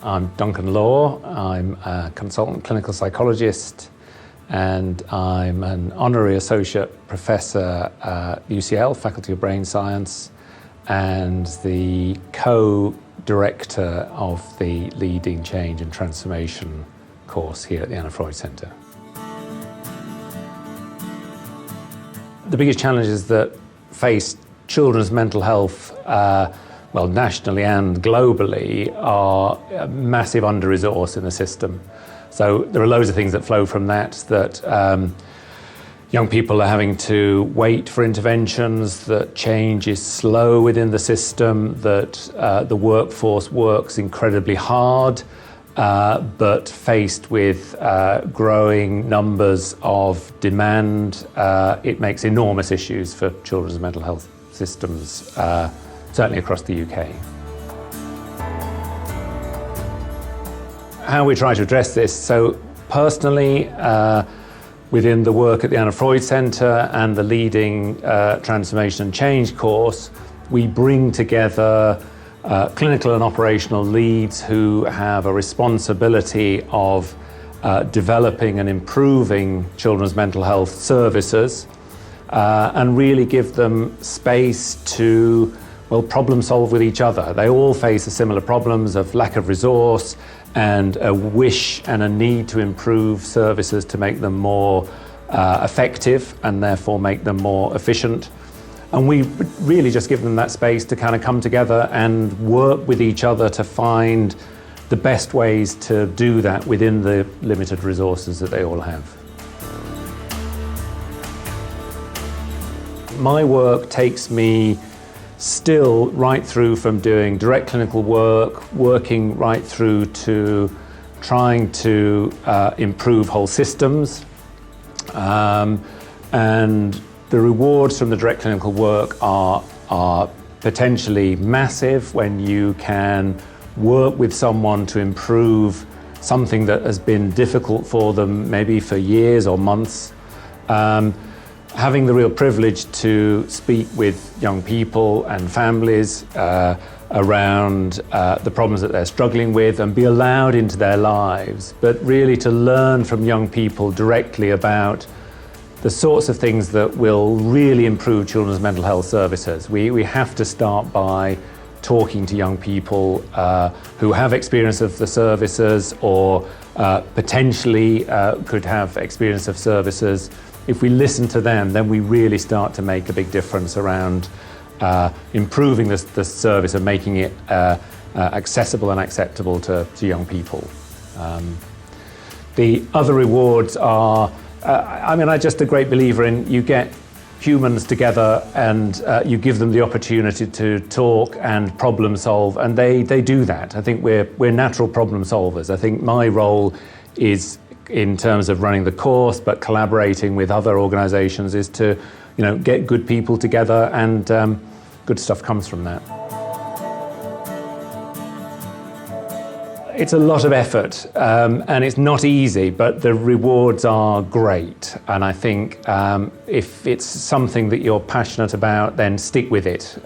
I'm Duncan Law. I'm a consultant clinical psychologist and I'm an honorary associate professor at UCL, Faculty of Brain Science, and the co-director of the Leading Change and Transformation course here at the Anna Freud Centre. The biggest challenges that face children's mental health nationally and globally are a massive under-resource in the system. So there are loads of things that flow from that young people are having to wait for interventions, that change is slow within the system, that the workforce works incredibly hard, but faced with growing numbers of demand, it makes enormous issues for children's mental health systems, certainly across the UK. How we try to address this, so personally, within the work at the Anna Freud Centre and the Leading Transformation and Change course, we bring together clinical and operational leads who have a responsibility of developing and improving children's mental health services and really give them space to problem solve with each other. They all face the similar problems of lack of resource and a wish and a need to improve services to make them more effective and therefore make them more efficient. And we really just give them that space to kind of come together and work with each other to find the best ways to do that within the limited resources that they all have. My work takes me still right through from doing direct clinical work, working right through to trying to improve whole systems. And the rewards from the direct clinical work are potentially massive when you can work with someone to improve something that has been difficult for them maybe for years or months. Having the real privilege to speak with young people and families around the problems that they're struggling with and be allowed into their lives, but really to learn from young people directly about the sorts of things that will really improve children's mental health services. We have to start by talking to young people who have experience of the services or potentially could have experience of services. If we listen to them, then we really start to make a big difference around improving the service and making it accessible and acceptable to young people. The other rewards are, I'm just a great believer in you get humans together and you give them the opportunity to talk and problem solve, and they do that. I think we're natural problem solvers. I think my role is, in terms of running the course, but collaborating with other organisations, is to get good people together, and good stuff comes from that. It's a lot of effort and it's not easy, but the rewards are great. And I think if it's something that you're passionate about, then stick with it.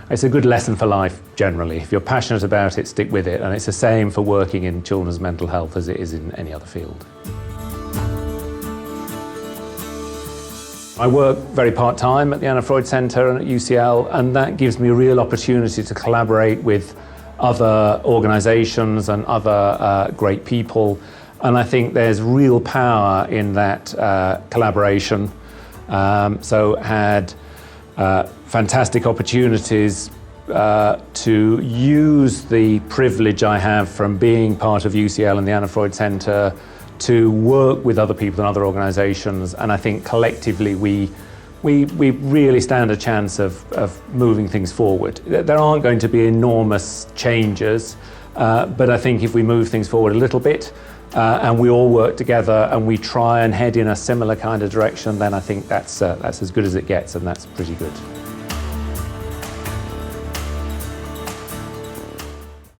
It's a good lesson for life generally. If you're passionate about it, stick with it. And it's the same for working in children's mental health as it is in any other field. I work very part-time at the Anna Freud Centre and at UCL, and that gives me a real opportunity to collaborate with other organisations and other great people. And I think there's real power in that collaboration. So had fantastic opportunities to use the privilege I have from being part of UCL and the Anna Freud Centre to work with other people and other organisations, and I think collectively we really stand a chance of moving things forward. There aren't going to be enormous changes, but I think if we move things forward a little bit and we all work together and we try and head in a similar kind of direction, then I think that's as good as it gets, and that's pretty good.